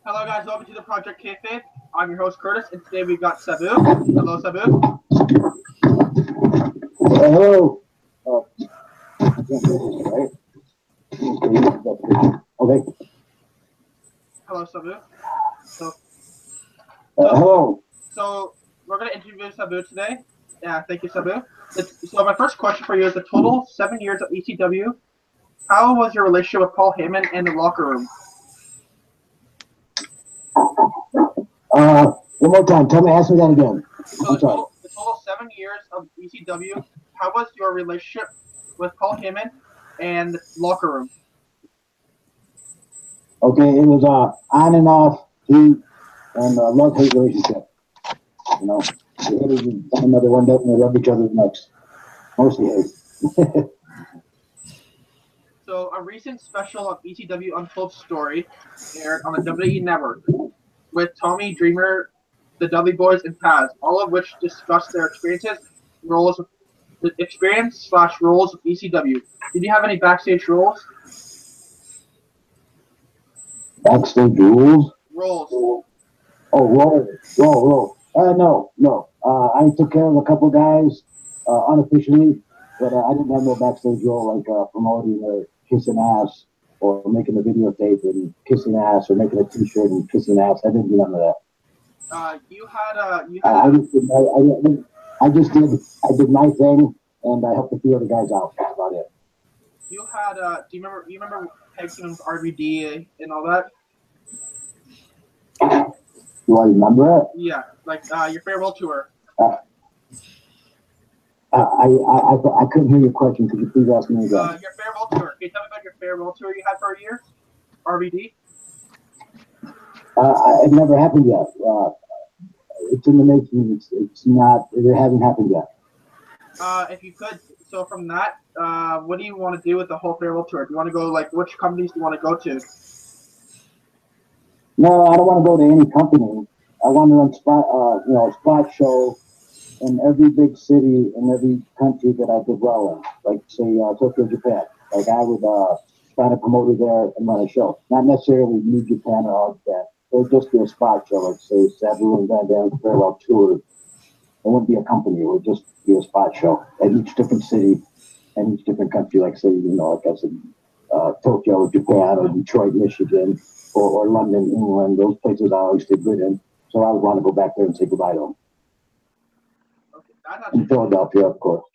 Hello guys, welcome to the Project Kayfabe. I'm your host Curtis, and today we've got Sabu. Hello Sabu. Hello. Right? Okay. Hello Sabu. So, Hello. so we're gonna interview Sabu today. Yeah, thank you Sabu. So my first question for you is: the total 7 years of ECW. How was your relationship with Paul Heyman and the locker room? One more time. Ask me that again. So the total 7 years of ECW. How was your relationship with Paul Heyman and the locker room? Okay, it was on and off heat and love-hate relationship. You know, we hated one another one day and we loved each other's necks. Mostly hate. So a recent special of ECW Untold Story aired on the WWE Network with Tommy Dreamer, the Dudley Boys, and Taz, all of which discussed their experiences, roles, the experience / roles of ECW. Did you have any backstage roles? Backstage rules? Roles. Oh, roll. No. I took care of a couple guys unofficially, but I didn't have no backstage role like promoting or kissing ass or making a videotape and kissing ass or making a T-shirt and kissing ass. I didn't do none of that. I did my thing and I helped a few other guys out. That's about it. You had do you remember tag team with RVD and all that? Do I remember it? Yeah, like your farewell tour. I couldn't hear your question. Could you please ask me again? Your farewell tour. Can you tell me about your farewell tour you had for a year? RVD? It never happened yet. It's in the making. It hasn't happened yet. If you could, so from that, what do you want to do with the whole farewell tour? Do you want to go, like, which companies do you want to go to? No, I don't want to go to any company. I want to run spot show in every big city in every country that I did well in. Like, say, Tokyo, Japan. Like, I would find a promoter there and run a show. Not necessarily New Japan or all that. It would just be a spot show, like, say, Sabu and Van Dam's farewell tour. It wouldn't be a company. It would just be a spot show at each different city and each different country. Like, say, like I said, Tokyo, Japan, or Detroit, Michigan, or London, England. Those places I always did good in. So I would want to go back there and say goodbye to them. In Philadelphia, of course.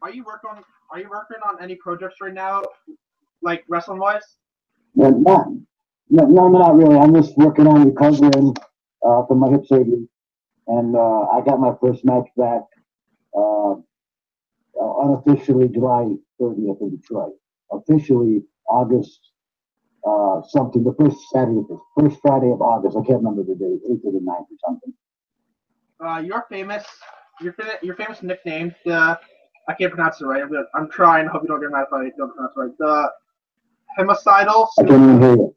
Are you working on any projects right now, like wrestling wise? No, not really. I'm just working on recovering from my hip surgery, and I got my first match back unofficially July 30th in Detroit. Officially August something. The first Friday of August. I can't remember the date, 8th or the 9th or something. Your famous nickname, I can't pronounce it right. I'm trying. I hope you don't get mad if I don't pronounce it right. The homicidal. I can't even hear you.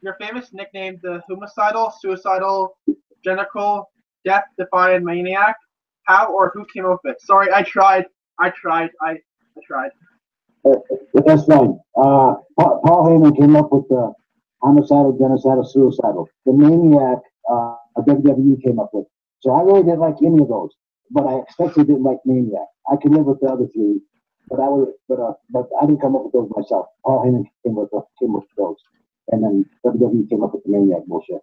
Your famous nickname, the homicidal, suicidal, genical, death-defying maniac. How or who came up with it? Sorry, I tried. That's fine. Paul Heyman came up with the homicidal, genocidal, suicidal. The maniac, WWE came up with. So I really didn't like any of those, but I especially didn't like maniac. I could live with the other three, but I didn't come up with those myself. Paul Heyman came with those, and then WWE came up with the maniac bullshit.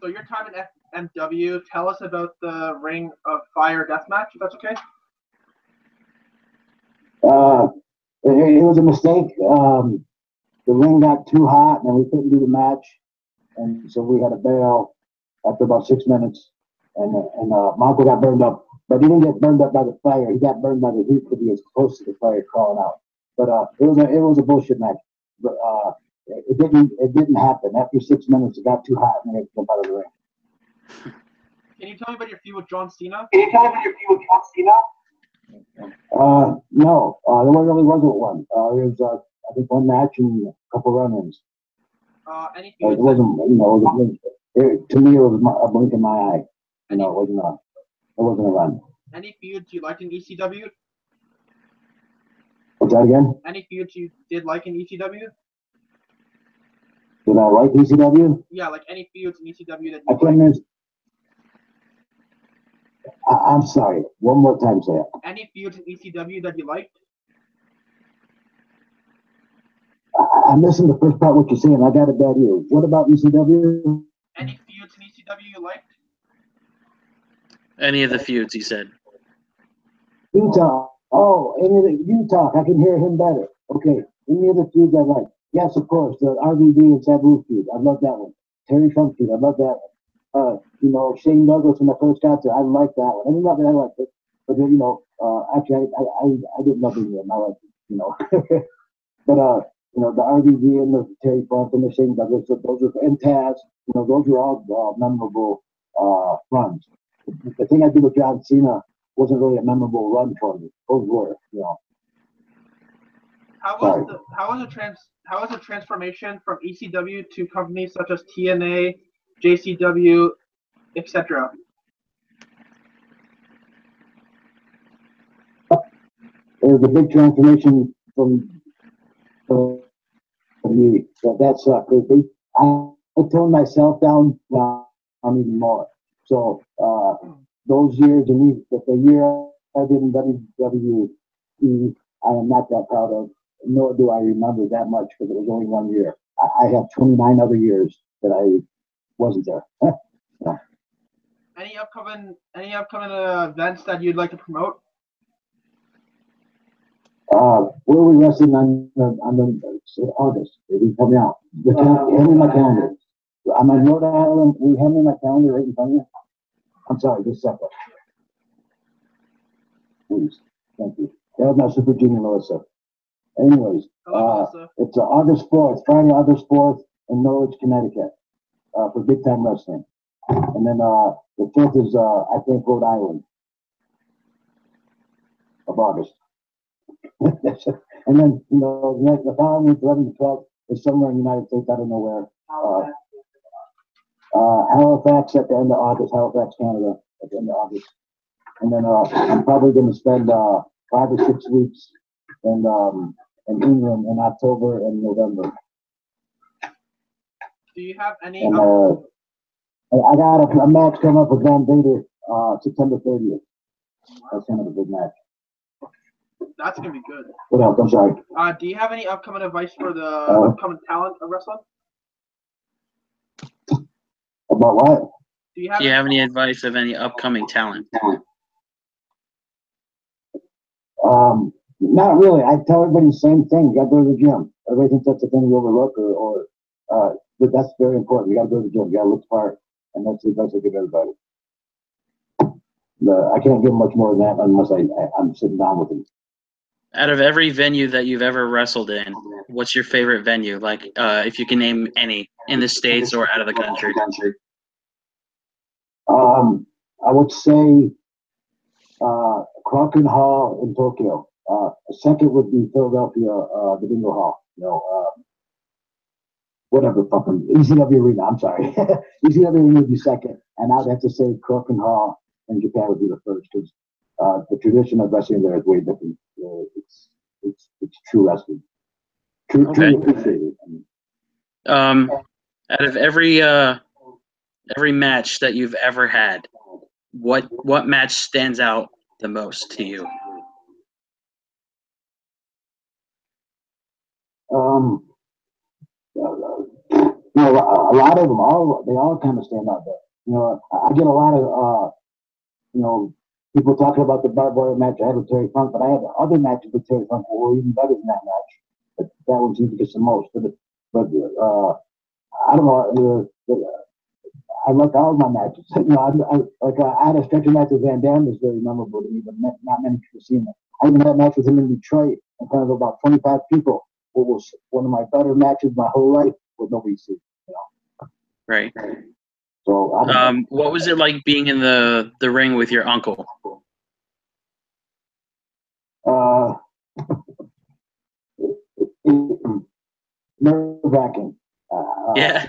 So your time in MW, tell us about the Ring of Fire deathmatch, if that's okay. It was a mistake. The ring got too hot, and we couldn't do the match, and so we had to bail after about 6 minutes. And Marco got burned up, but he didn't get burned up by the fire. He got burned by the heat because he was close to the fire crawling out. But it was a bullshit match. But it didn't happen. After 6 minutes, it got too hot, and they had to jump out of the ring. Can you tell me about your feud with John Cena? No, there really wasn't one. There was, I think, one match and a couple run-ins. Any feuds? It wasn't, to me, it was a blink in my eye. It wasn't a run. Any feuds you liked in ECW? What's that again? Any feuds you did like in ECW? Did I like ECW? Yeah, like any feuds in ECW that I you can't like. remember. I'm sorry. One more time, say it. Any feuds in ECW that you liked? I missing the first part. What you're saying? I got a bad ear. What about ECW? Any feuds in ECW you liked? Any of the feuds, he said. Utah. Oh, any of the Utah. I can hear him better. Okay. Any of the feuds I like? Yes, of course. The RVD and Sabu feud. I love that one. Terry Funk feud. I love that one. You know, Shane Douglas when I first got there. I like that one. I didn't love it. I liked it. But then, you know, actually, I didn't love any of them. I liked it, you know. But you know, the RVD and the Terry Funk and the Shane Douglas, those are, and Taz. You know, those were all memorable runs. The thing I did with John Cena wasn't really a memorable run for me. Those were, you know. How was the transformation from ECW to companies such as TNA, JCW, etc.? There was a big transformation from me. That sucked. I toned myself down even more. So those years and the year I did in WWE, I am not that proud of. Nor do I remember that much because it was only 1 year. I have 29 other years that I wasn't there. Yeah. Any upcoming events that you'd like to promote? Where are we wrestling on August? It'll be coming out. Hand me my calendar. I'm on Rhode Island. Will you hand me my calendar right in front of you? I'm sorry, just a second. Please. Thank you. That's my Super Junior Melissa. Anyways, it's August 4th, Friday, August 4th in Norwich, Connecticut, for Big Time Wrestling. And then the 5th is, I think, Rhode Island of August. And then, you know, the following week, 11th to 12th, is somewhere in the United States, I don't know where. Halifax at the end of August, Halifax, Canada, at the end of August. And then I'm probably going to spend 5 or 6 weeks in England in October and November. Do you have any? And I got a match coming up with Van Vader September 30th. That's kind of a big match. That's gonna be good. What else? I'm sorry. Do you have any upcoming advice for the upcoming talent of wrestling? About what? Do you have any advice of any upcoming talent? Not really. I tell everybody the same thing. You got to go to the gym. Everybody thinks that's a thing you overlook, but that's very important. You got to go to the gym. You got to look smart, and that's the advice I give everybody. I can't give much more than that unless I'm sitting down with them. Out of every venue that you've ever wrestled in, what's your favorite venue? Like, if you can name any in the States or out of the country. I would say Crockett Hall in Tokyo. Second would be Philadelphia, the Bingo Hall. You know, whatever fucking ECW Arena. I'm sorry, ECW Arena would be second, and I'd have to say Crockett Hall in Japan would be the first because the tradition of wrestling there is way different. It's true wrestling. True appreciated. Out of every match that you've ever had, what match stands out the most to you? You know, a lot of them, they all kind of stand out there. You know, I get a lot of, you know, people talking about the barbed wire match I had with Terry Funk, but I had other matches with Terry Funk that were even better than that match. But that one seems to get the most. But I don't know. I like all of my matches. You know, I had a stretcher match with Van Damme is very memorable to me, but not many people seen it. I even had a match with him in Detroit in front of about 25 people. It was one of my better matches my whole life with nobody seen. You know. Right. So what was it like being in the ring with your uncle? Nerve-wracking. Yeah.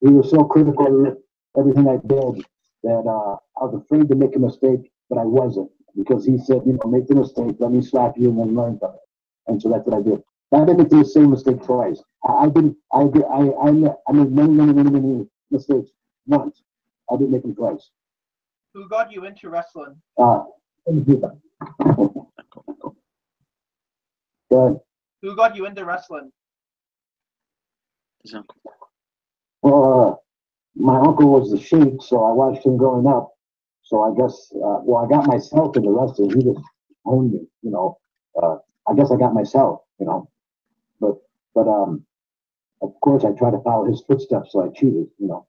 He was so critical of everything I did that I was afraid to make a mistake, but I wasn't because he said, you know, make the mistake, let me slap you and then learn from it. And so that's what I did. I didn't make the same mistake twice. I didn't. I made many mistakes once. I didn't make them twice. Who got you into wrestling? Good. Who got you into wrestling? Well, my uncle was the Sheik, so I watched him growing up. So I guess, I got myself into wrestling. He just owned me, you know. I guess I got myself, you know. But of course, I tried to follow his footsteps, so I cheated, you know.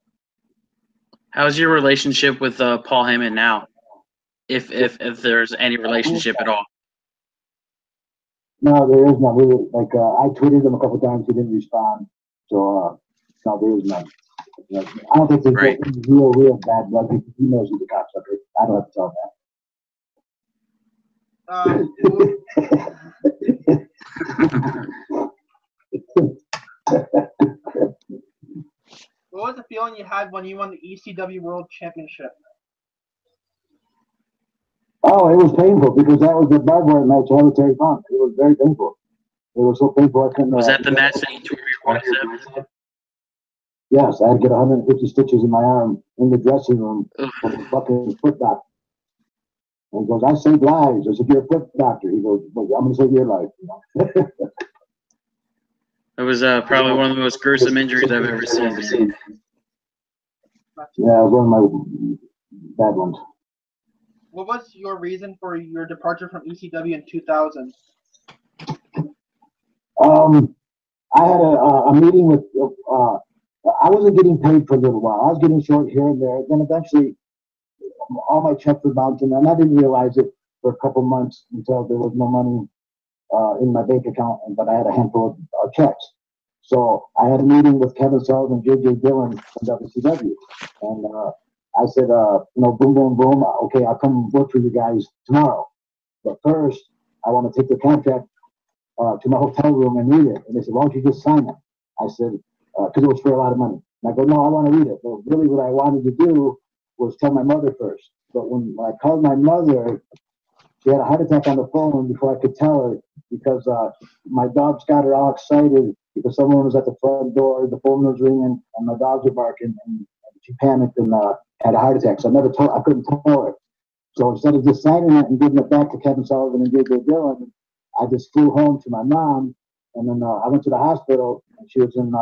How's your relationship with Paul Heyman now? If there's any relationship at all? No, there is none. Really, like I tweeted him a couple times, he didn't respond. So no, there is none. Like, I don't think there's Right. real bad blood. He knows he's a cocksucker. I don't have to tell that. What was the feeling you had when you won the ECW World Championship? Oh, it was painful because that was the barbed match I had with Terry Funk. It was very painful. It was so painful I couldn't. Was that the match that you tore your bicep? Yes, I had to get 150 stitches in my arm in the dressing room with a fucking foot doctor. And he goes, I saved lives. I said, you're a foot doctor. He goes, well, I'm going to save your life. You know? It was probably one of the most gruesome injuries I've ever seen. Yeah, it was one of my bad ones. What was your reason for your departure from ECW in 2000? I had a meeting with, I wasn't getting paid for a little while. I was getting short here and there. Then eventually, all my checks were bouncing, and I didn't realize it for a couple months until there was no money in my bank account, but I had a handful of checks. So I had a meeting with Kevin Sullivan, J.J. Dillon from WCW, and I said, boom, boom, boom. Okay, I'll come work for you guys tomorrow. But first, I want to take the contract to my hotel room and read it. And they said, why don't you just sign it? I said, because it was for a lot of money. And I go, no, I want to read it. But really what I wanted to do was tell my mother first. But when I called my mother, she had a heart attack on the phone before I could tell her because my dogs got her all excited because someone was at the front door, the phone was ringing, and my dogs were barking, and she panicked and had a heart attack. So I couldn't tell her. So instead of just signing it and giving it back to Kevin Sullivan and J.J. Dillon, I just flew home to my mom, and then I went to the hospital, and she was in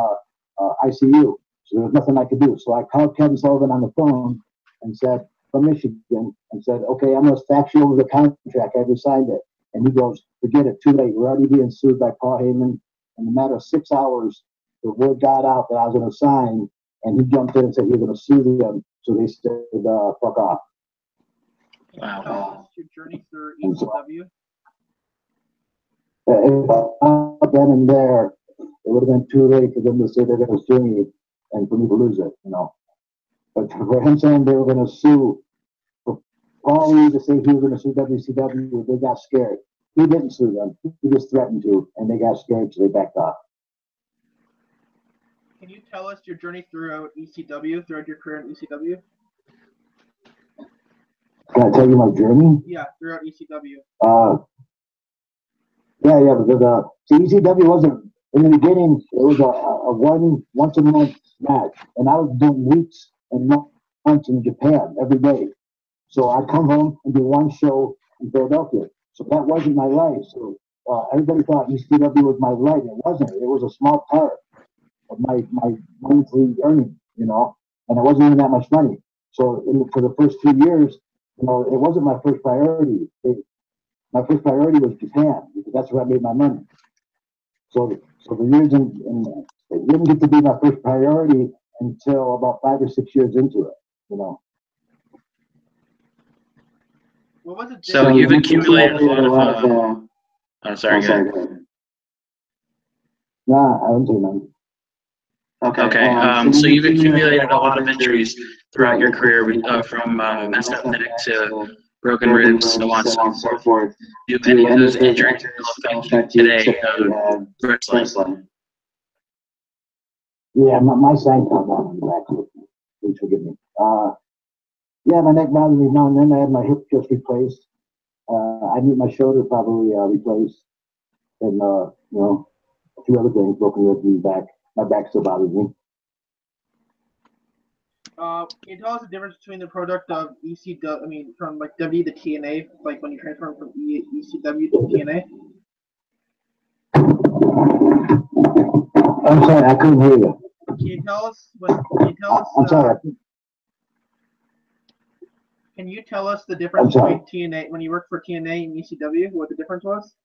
ICU. So there was nothing I could do. So I called Kevin Sullivan on the phone and said, from Michigan, and said, okay, I'm going to fax you over the contract. I just signed it. And he goes, forget it, too late. We're already being sued by Paul Heyman. In a matter of 6 hours, the word got out that I was going to sign, and he jumped in and said he was going to sue them. So they said, fuck off. Wow. Tell us your journey through ECW. If then and there, it would have been too late for them to say they're going to sue me and for me to lose it, you know. But for him saying they were going to sue, for Paulie to say he was going to sue WCW, they got scared. He didn't sue them. He just threatened to, and they got scared, so they backed off. Can you tell us your journey throughout ECW, throughout your career in ECW? Can I tell you my journey? Yeah, throughout ECW. Yeah, because ECW wasn't, in the beginning, it was a once a month match, and I was doing weeks and months in Japan every day. So I'd come home and do one show in Philadelphia. So that wasn't my life. So everybody thought ECW was my life. It wasn't. It was a small part of my monthly earning, you know, and it wasn't even that much money. So for the first 2 years, you know, it wasn't my first priority. My first priority was Japan because that's where I made my money. So the years it didn't get to be my first priority until about 5 or 6 years into it, you know. What was it? So you've accumulated a lot of. Sorry, go ahead. Nah, I don't do none. Okay. So you've accumulated a lot of injuries throughout your career, from messed up neck to broken ribs, so on and so forth. Do any of those injuries still affect you today, wrestling? Yeah, my sign comes on in the back. Please forgive me. Yeah, my neck bothers me now and then. I had my hip just replaced. I need my shoulder probably replaced. And, you know, a few other things, broken ribs in the back. My back still bothers me. Can you tell us the difference between the product of ECW? I mean, from like W to TNA, like when you transfer from ECW to TNA. I'm sorry, I couldn't hear you. Can you tell us what? Can you tell us? I'm sorry. Can you tell us the difference between TNA when you worked for TNA and ECW? What the difference was?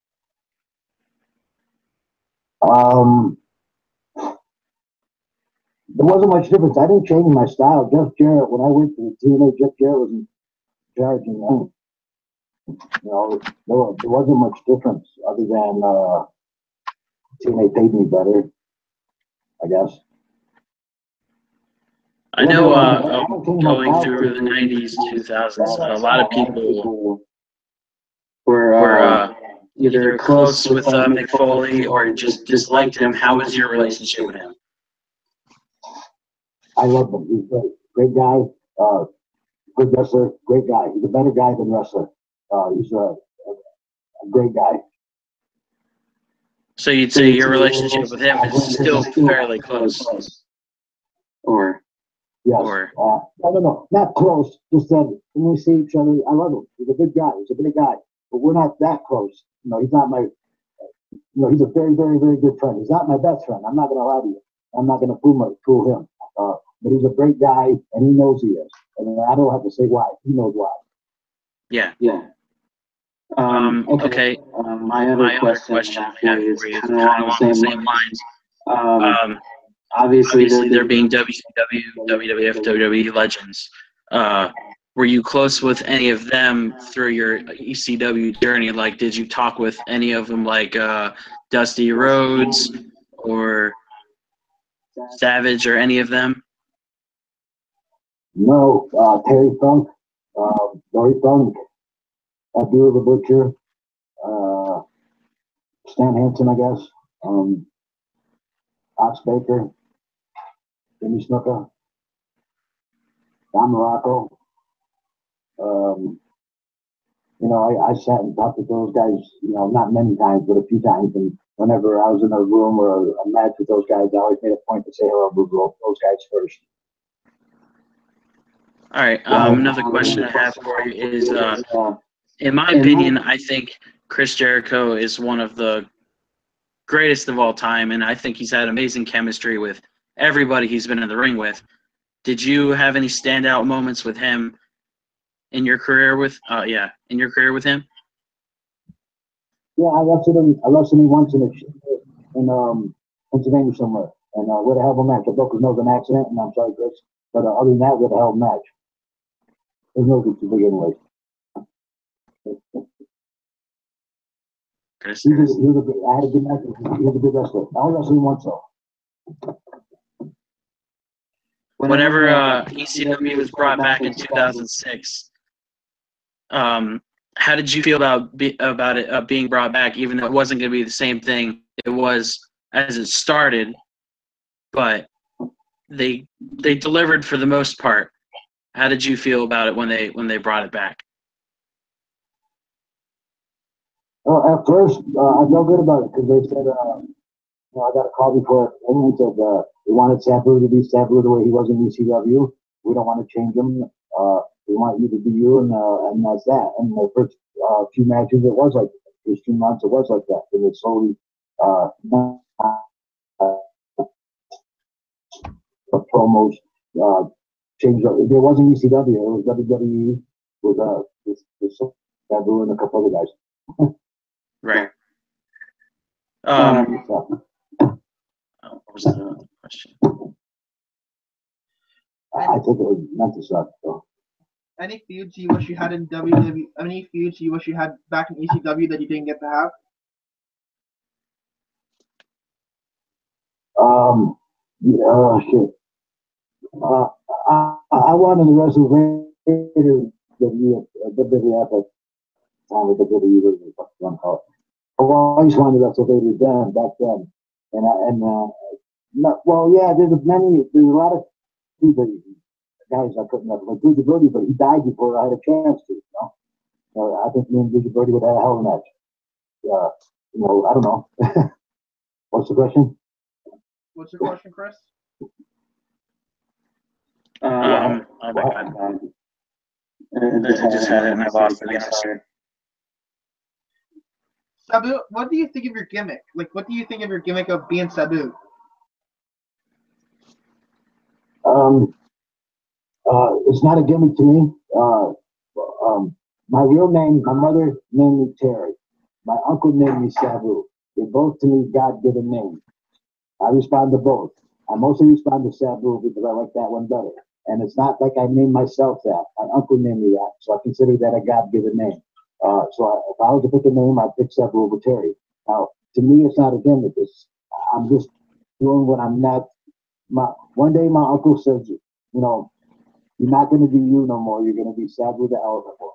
There wasn't much difference. I didn't change my style. Jeff Jarrett, when I went to TNA, Jeff Jarrett was in charge, and there wasn't much difference other than TNA paid me better, I guess. I know going through the 90s, 2000s, a lot of people were either close with Mick Foley or just disliked him. How was your relationship with him? I love him. He's great. Great guy. Good wrestler. Great guy. He's a better guy than wrestler. He's a great guy. So you'd say your relationship with him is still fairly close? Or? Yes. No, not close. Just that when we see each other, I love him. He's a good guy. He's a big guy. But we're not that close. He's not my, he's a very, very, very good friend. He's not my best friend. I'm not going to lie to you. I'm not going to fool him. But he's a great guy, and he knows he is. And I don't have to say why. He knows why. Yeah. Okay. My other question I have for you is kind of along the same lines. Obviously, there being WCW, WWF, WWE legends. Were you close with any of them through your ECW journey? Like, did you talk with any of them, like Dusty Rhodes or Savage or any of them? No, Terry Funk, Dory Funk, Abdul the Butcher, Stan Hansen, I guess, Ox Baker, Jimmy Snuka, Don Morocco. I sat and talked with those guys, not many times, but a few times. And whenever I was in a room or a match with those guys, I always made a point to say hello to those guys first. All right. Another question I have for you is, in my opinion, I think Chris Jericho is one of the greatest of all time, and I think he's had amazing chemistry with everybody he's been in the ring with. Did you have any standout moments with him in your career with him? Yeah, I wrestled him once in Pennsylvania somewhere, and we had a hell of a match. I broke his nose in an accident, and I'm sorry, Chris, but other than that, we had a hell of a match. His nose was too big anyway. I had a good match. He was a good wrestler. I only wrestled him once, though. Whenever ECW was brought back in 2006, how did you feel about it being brought back, even though it wasn't going to be the same thing it was as it started, but they delivered for the most part? How did you feel about it when they brought it back? At first, I felt good about it because they said, I got a call before everyone said we wanted Sabu to be Sabu the way he was in ECW. We don't want to change him. We want you to be you, and that's that. And the first few matches, it was like the first 2 months, it was like that. And it slowly the promos changed. It wasn't ECW, it was WWE with Sabu and a couple other guys. Right. What was the question? I think it was meant to suck. So. Any feuds you wish you had in WWE? Any feuds you wish you had back in ECW that you didn't get to have? Shit. I wanted to wrestle Vader WWF with the WWE. I always wanted to wrestle Vader back then, there's a lot of people, guys I couldn't wrestle, like Boogie Birdie, but he died before I had a chance to. I think me and Boogie Birdie would have a hell of a match. I don't know. What's the question? What's your question, Chris? Oh my God. I just had it and I lost it again. I'm sorry. Sabu, what do you think of your gimmick? Like, what do you think of your gimmick of being Sabu? It's not a gimmick to me. My real name, my mother named me Terry. My uncle named me Sabu. They both, to me, God-given names. I respond to both. I mostly respond to Sabu because I like that one better. And it's not like I named myself that. My uncle named me that, so I consider that a God-given name. If I was to pick a name, I'd pick Sabu over Terry. Now, to me, it's not a gimmick. I'm just doing what I'm not. One day, my uncle says, you're not going to be you no more. You're going to be Sabu the Elephant Boy.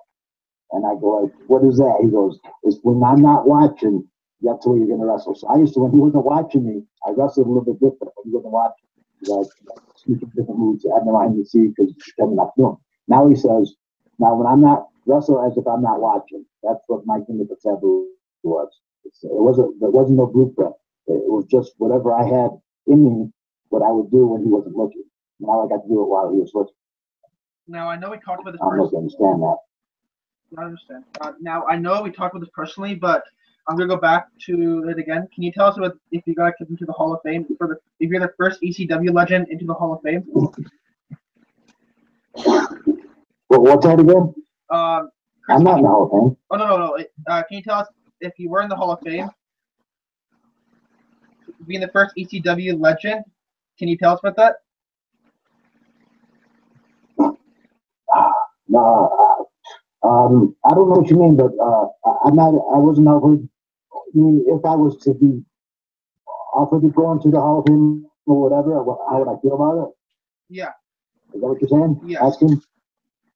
And I go, like, what is that? He goes, it's when I'm not watching, that's the way you're going to wrestle. So I used to, when he wasn't watching me, I wrestled a little bit different. When he wasn't watching, like, speaking different moves, I had no idea to see because he's coming up to him. Now he says, now when I'm not wrestle as if I'm not watching. That's what my gimmick of Sabu was. There wasn't no blueprint. It was just whatever I had in me, what I would do when he wasn't looking. Now I got to do it while he was looking. Now, I know we talked about this I don't know if you understand that. I understand. Now, I know we talked about this personally, but I'm going to go back to it again. Can you tell us about if you got kicked into the Hall of Fame? If you're the first ECW legend into the Hall of Fame? What's that again? Chris, I'm not in the Hall of Fame. Oh, no. Can you tell us if you were in the Hall of Fame? Being the first ECW legend, can you tell us about that? No, I don't know what you mean, but I wasn't offered. If I was to be offered to go into the Hall of Fame or whatever, how would I feel about it? Yeah. Is that what you're saying? Yes. Asking?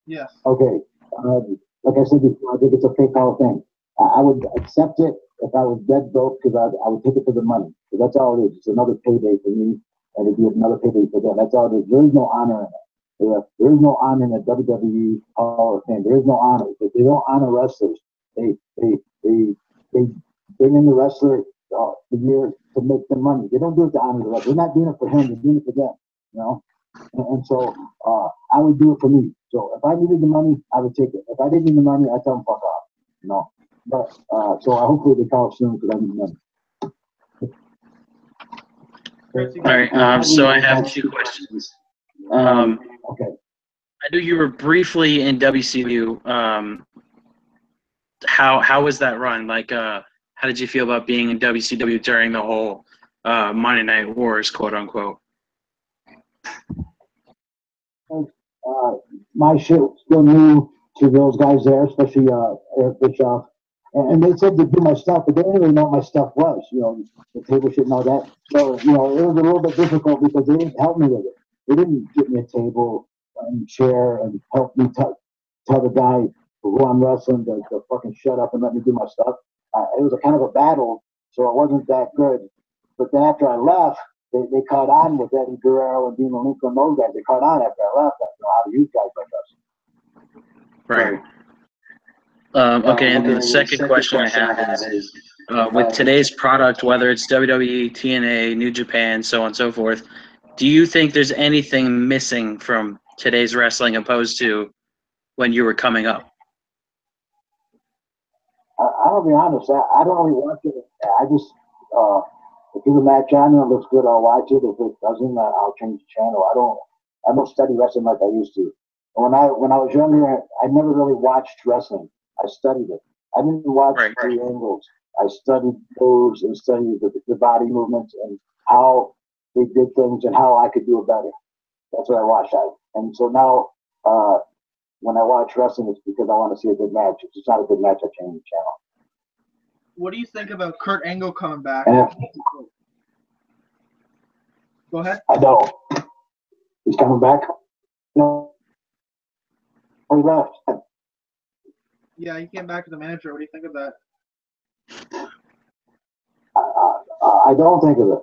Yes. Okay. Like I said before, I think it's a fake Hall of Fame. I would accept it if I was dead broke because I would take it for the money. Because that's all it is. It's another payday for me, and it'd be another payday for them. That's all it is. There is no honor in it. There is no honor in the WWE Hall of Fame. There is no honor. They don't honor wrestlers. They bring in the wrestler the year to make the money. They don't do it to honor the wrestler. They're not doing it for him. They're doing it for them. And so I would do it for me. So if I needed the money, I would take it. If I didn't need the money, I'd tell them fuck off. But so hopefully they call soon because I need money. All right. So I have two questions. Okay. I knew you were briefly in WCW. How was that run? Like, how did you feel about being in WCW during the whole Monday Night Wars, quote unquote? My shit was still new to those guys there, especially Eric Bischoff. And they said to do my stuff, but they didn't really know what my stuff was, the table shit and all that. So, it was a little bit difficult because they didn't help me with it. They didn't get me a table and chair and help me tell the guy who I'm wrestling to fucking shut up and let me do my stuff. It was a kind of a battle, so it wasn't that good. But then after I left, they caught on with Eddie Guerrero and Dean Malenko and those guys. They caught on after I left. How to use guys like us. Right. Okay, and the second question I have is, with today's product, whether it's WWE, TNA, New Japan, so on and so forth, do you think there's anything missing from today's wrestling opposed to when you were coming up? I'll be honest. I don't really watch it. I just if there's a match on and it looks good, I'll watch it. If it doesn't, I'll change the channel. I don't study wrestling like I used to. When I was younger, I never really watched wrestling. I studied it. I didn't watch the angles. I studied moves and studied the body movements and how they did things and how I could do it better. That's what I watched. And so now, when I watch wrestling, it's because I want to see a good match. If it's not a good match, I change the channel. What do you think about Kurt Angle coming back? Go ahead. I don't. He's coming back. No. He left. Yeah, he came back as a manager. What do you think of that? I don't think of it.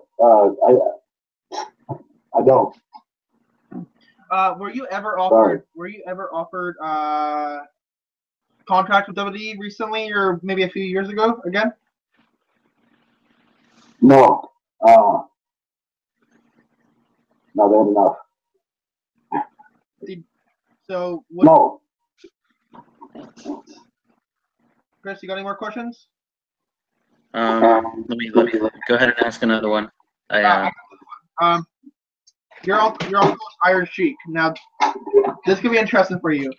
I don't. Were you ever offered? Were you ever offered contract with WWE recently, or maybe a few years ago? Again? No. Not bad enough. So, no. Chris, you got any more questions? Let me go ahead and ask another one. You're also Iron Sheik. Now, this could be interesting for you.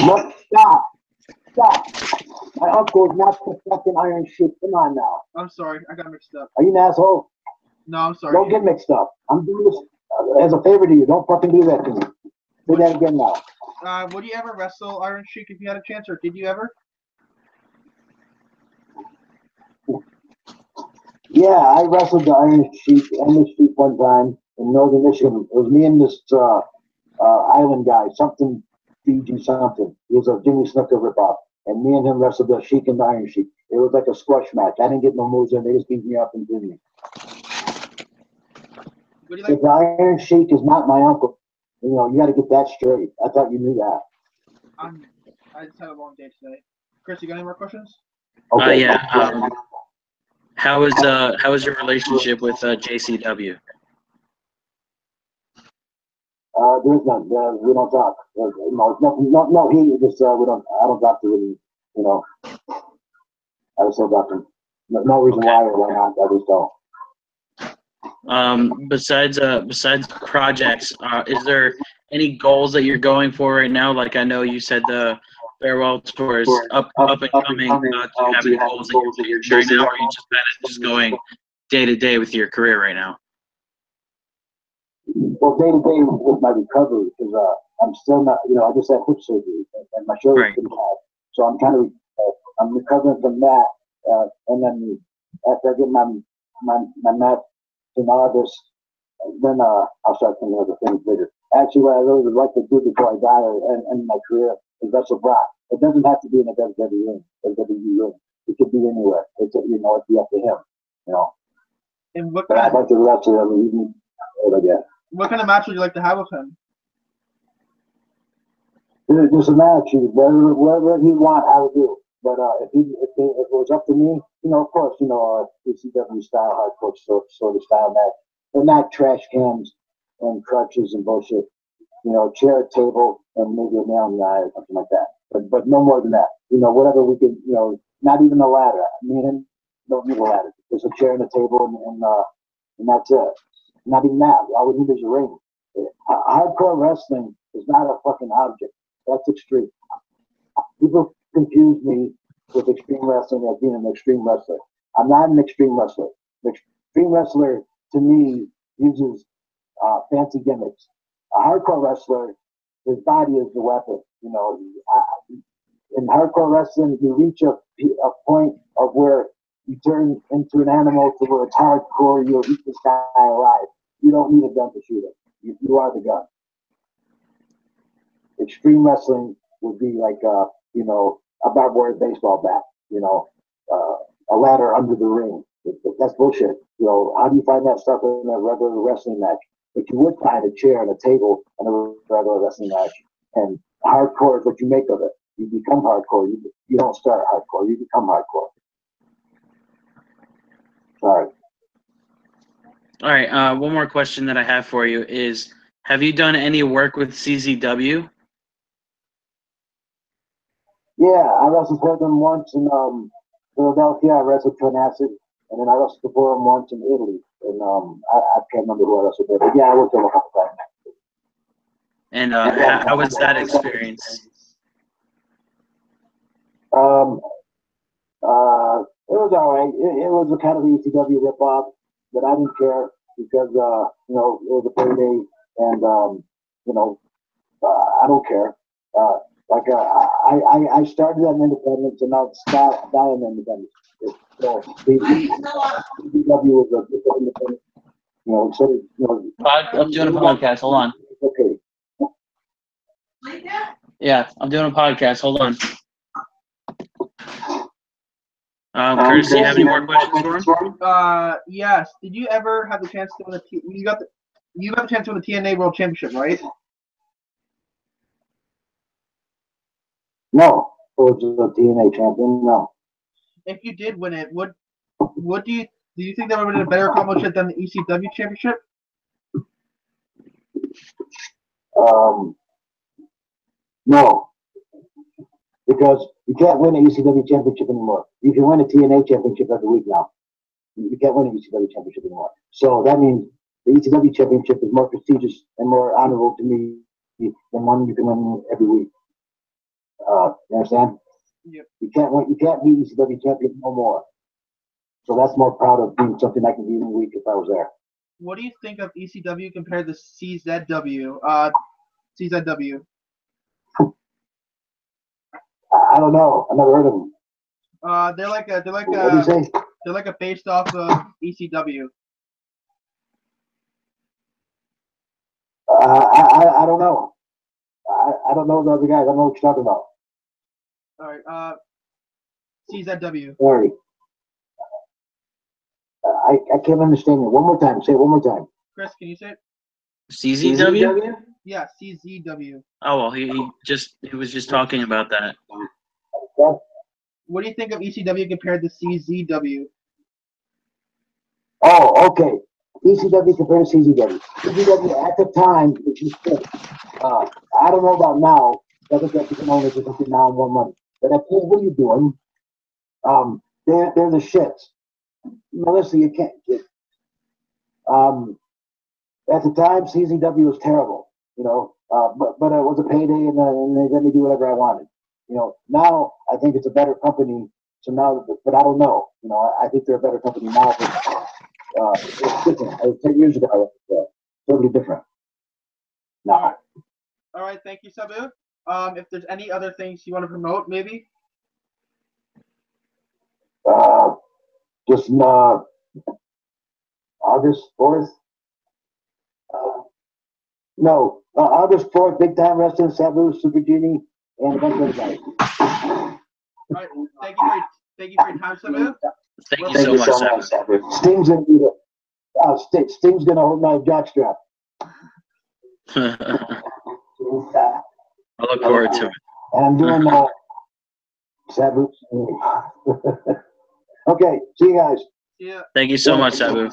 Look, stop. My uncle is not the fucking Iron Sheik. Come on now. I'm sorry, I got mixed up. Are you an asshole? No, I'm sorry. Don't get mixed up. I'm doing this as a favor to you. Don't fucking do that to me. Say that again now. Would you ever wrestle Iron Sheik if you had a chance, or did you ever? Yeah, I wrestled the Iron Sheik and the Sheik one time in northern Michigan. It was me and this island guy, something Fiji something. He was a Jimmy Snuka ripoff. And me and him wrestled the Sheik and the Iron Sheik. It was like a squash match. I didn't get no moves in. They just beat me up and threw me. If the Iron Sheik is not my uncle, you know, you got to get that straight. I thought you knew that. I just had a long day today. Chris, you got any more questions? Okay. Yeah. How is your relationship with JCW? There's none. We don't talk. No. He just we don't. I don't talk to him. You know. I just don't talk to him. No reason why or why not. I just don't. Besides projects, is there any goals that you're going for right now? Like I know you said the farewell tour is up and coming. Do you have any goals that you're chasing right now, or are you just kind of just going day to day with your career right now? Well, day to day with my recovery, because I'm still not. You know, I just had hip surgery and my shoulder's pretty bad, so I'm kind of I'm recovering from that, and then after I get my match in August, then I'll start thinking of the things bigger. Actually, what I really would like to do before I die and end my career is wrestle Brock. It doesn't have to be in a WWE ring. It could be anywhere. It's you know, it'd be up to him. You know. And what I'd like to wrestle him even again. What kind of match would you like to have with him? Just a match. Whatever he want, I would do. But if it was up to me, you know, of course, you know, ECW style, hardcore sort of style match, but not trash cans and crutches and bullshit. You know, chair, table, and maybe a nail in the eye or something like that. But no more than that. You know, whatever we could. You know, not even a ladder. Me and him don't need a ladder. Just a chair and a table, and that's it. Not even that. All we need is a ring. Hardcore wrestling is not a fucking object. That's extreme. People confuse me with extreme wrestling as being an extreme wrestler. I'm not an extreme wrestler. The extreme wrestler, to me, uses fancy gimmicks. A hardcore wrestler, his body is the weapon. You know, in hardcore wrestling, you reach a point of where you turn into an animal to where it's hardcore. You'll eat this guy alive. You don't need a gun to shoot him. You are the gun. Extreme wrestling would be like, you know, a barbed wire baseball bat. You know, a ladder under the ring. That's bullshit. You know, how do you find that stuff in a regular wrestling match? But you would find a chair and a table in a regular wrestling match. And hardcore is what you make of it. You become hardcore. You don't start hardcore. You become hardcore. Sorry. All right. One more question that I have for you is: have you done any work with CZW? Yeah, I wrestled for them once in Philadelphia. I wrestled for an acid, and then I wrestled for them once in Italy. And I can't remember who I wrestled there, but yeah, I worked them a couple times. And how was that experience? It was all right. It was a kind of ECW ripoff, but I didn't care because you know, it was a payday, and you know, I don't care. I started at independence, and I'll stop dying independence. So ECW was a independent, you know. So you know, I'm doing a podcast. Hold on. Okay. Yeah, I'm doing a podcast. Hold on. Curtis, do you have any more questions for him? Yes. Did you ever have the chance to win you got the chance to win the TNA World Championship, right? No, it was a TNA champion. No. If you did win it, what do you Do you think that would have been a better accomplishment than the ECW championship? No, because you can't win an ECW championship anymore. You can win a TNA championship every week now. You can't win an ECW championship anymore. So that means the ECW championship is more prestigious and more honorable to me than one you can win every week. You understand? Yep. You can't be ECW champion no more. So that's more proud of being something I can be in a week if I was there. What do you think of ECW compared to CZW? CZW. I don't know. I never heard of them. They're like a based off of ECW. I don't know. I don't know the other guys. I don't know what you're talking about. All right. CZW. Sorry. I can't understand you. One more time. Say it one more time. Chris, can you say it? CZW? Yeah, CZW. Oh well, he was just talking about that. What do you think of ECW compared to CZW? Oh, okay. ECW compared to CZW. CZW at the time, I don't know about now. I think that's become known as something now and more money. But I think, what are you doing? They're the shits. Melissa, you can't. At the time, CZW was terrible, you know. But it was a payday, and they let me do whatever I wanted. You know, now I think it's a better company. So now, but I don't know. You know, I think they're a better company now. But it's different. 10 years ago, totally different. No. All right. Thank you, Sabu. If there's any other things you want to promote, maybe. Just August 4th. No, August 4th, Big Time Wrestling, Sabu, Super Genie, and a bunch of other guys. All right. Thank you for your time, Sabu. Thank you so much, Sabu. Sting's gonna be the Sting's gonna hold my jockstrap. I look forward to it. And I'm doing Sabu. Okay, see you guys. Yeah. Thank you so much, Sabu.